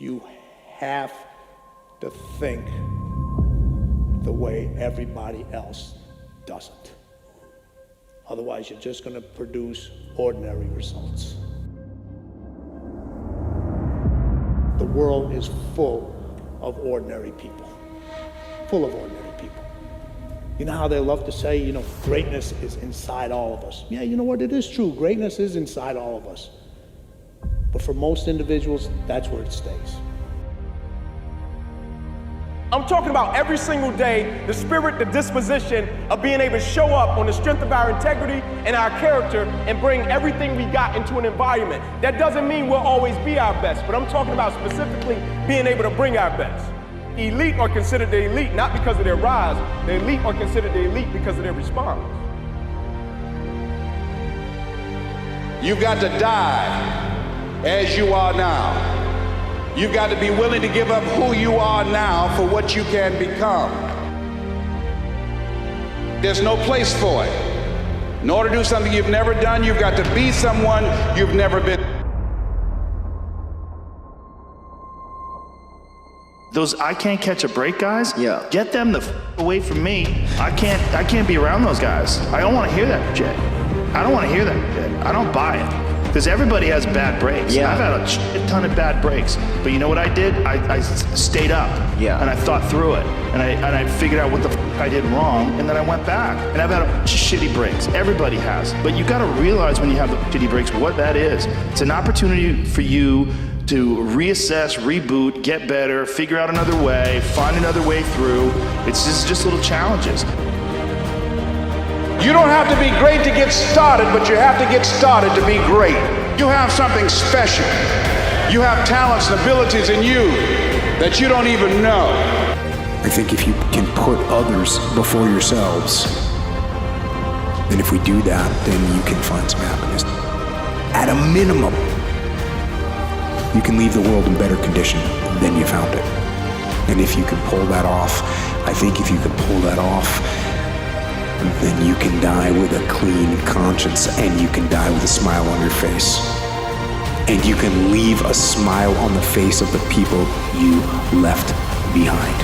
You have to think the way everybody else doesn't. Otherwise, you're just going to produce ordinary results. The world is full of ordinary people. Full of ordinary people. You know how they love to say, greatness is inside all of us. Yeah, you know what? It is true. Greatness is inside all of us. But for most individuals, that's where it stays. I'm talking about every single day, the spirit, the disposition of being able to show up on the strength of our integrity and our character and bring everything we got into an environment. That doesn't mean we'll always be our best, but I'm talking about specifically being able to bring our best. Elite are considered the elite not because of their rise. The elite are considered the elite because of their response. You've got to die as you are now. You've got to be willing to give up who you are now for what you can become. There's no place for it. In order to do something you've never done, you've got to be someone you've never been. Those I can't catch a break guys, Yeah. get them the away from me. I can't be around those guys. I don't want to hear that shit. I don't want to hear that shit. I don't buy it. Because everybody has bad breaks. Yeah. I've had a shit ton of bad breaks. But you know what I did? I stayed up. Yeah. And I thought through it. And I figured out what the I did wrong. And then I went back. And I've had shitty breaks. Everybody has. But you got to realize when you have the shitty breaks what that is. It's an opportunity for you to reassess, reboot, get better, figure out another way, find another way through. It's just little challenges. You don't have to be great to get started, but you have to get started to be great. You have something special. You have talents and abilities in you that you don't even know. I think if you can put others before yourselves, then if we do that, then you can find some happiness. At a minimum, you can leave the world in better condition than you found it. And if you can pull that off, I think if you can pull that off, then you can die with a clean conscience and you can die with a smile on your face. And you can leave a smile on the face of the people you left behind.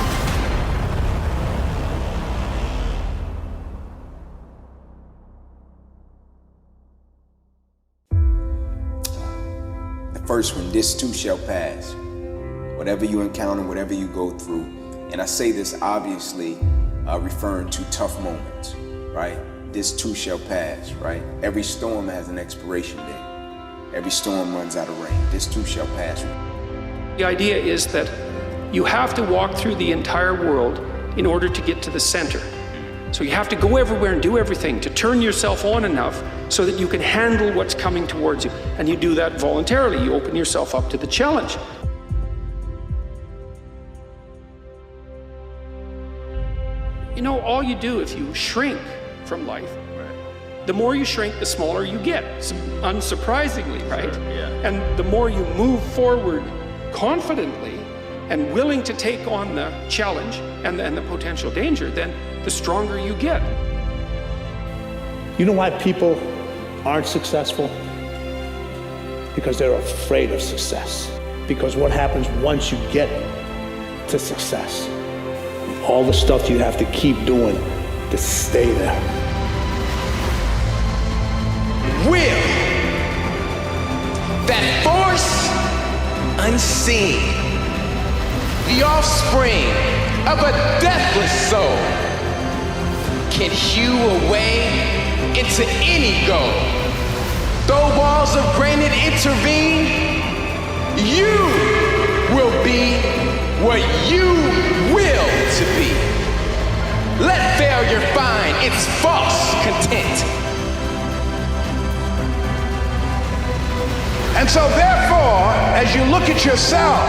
The first one, this too shall pass. Whatever you encounter, whatever you go through. And I say this obviously referring to tough moments. Right? This too shall pass, right? Every storm has an expiration date. Every storm runs out of rain. This too shall pass. The idea is that you have to walk through the entire world in order to get to the center. So you have to go everywhere and do everything to turn yourself on enough so that you can handle what's coming towards you. And you do that voluntarily. You open yourself up to the challenge. You know, all you do if you shrink from life, the more you shrink, the smaller you get, unsurprisingly, right? Sure, yeah. And the more you move forward confidently and willing to take on the challenge and the potential danger, then the stronger you get. You know why people aren't successful? Because they're afraid of success. Because what happens once you get to success? All the stuff you have to keep doing to stay there. Will, that force unseen, the offspring of a deathless soul, can hew a way into any goal. Though walls of granite intervene, you will be what you will to be. Let failure find its false content. And so therefore, as you look at yourself,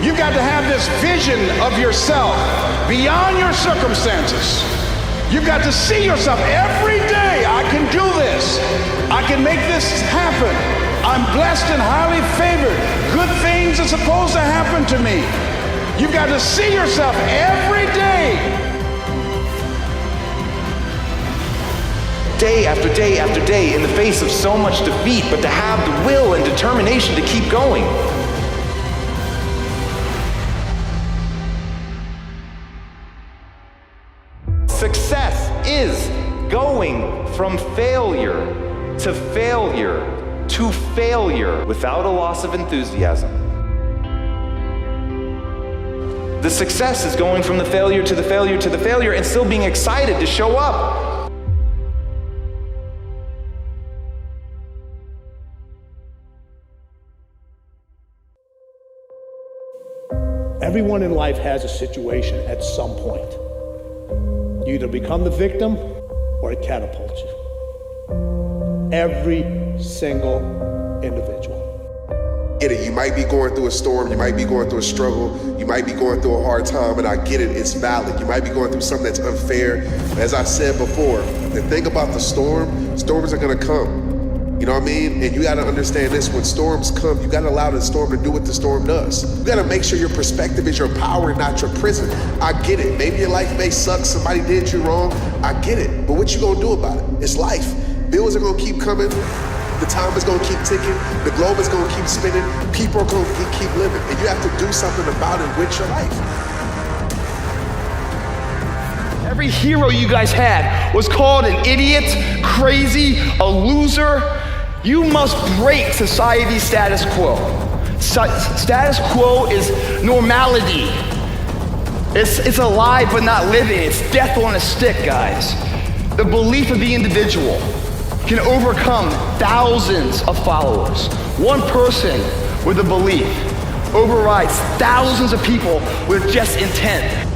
you've got to have this vision of yourself beyond your circumstances. You've got to see yourself every day. I can do this. I can make this happen. I'm blessed and highly favored. Good things are supposed to happen to me. You've got to see yourself every day. Day after day after day in the face of so much defeat, but to have the will and determination to keep going. is going from failure to failure to failure without a loss of enthusiasm. The success is going from the failure to the failure to the failure and still being excited to show up. Everyone in life has a situation at some point. You either become the victim or it catapults you. Every single individual. Get it. You might be going through a storm, you might be going through a struggle, you might be going through a hard time, and I get it, it's valid. You might be going through something that's unfair. As I said before, the thing about the storm, storms are gonna come. You know what I mean? And you gotta understand this, when storms come, you gotta allow the storm to do what the storm does. You gotta make sure your perspective is your power and not your prison. I get it. Maybe your life may suck, somebody did you wrong. I get it. But what you gonna do about it? It's life. Bills are gonna keep coming. The time is gonna keep ticking. The globe is gonna keep spinning. People are gonna keep living. And you have to do something about it with your life. Every hero you guys had was called an idiot, crazy, a loser. You must break society's status quo. Status quo is normality. It's alive but not living. It's death on a stick, guys. The belief of the individual can overcome thousands of followers. One person with a belief overrides thousands of people with just intent.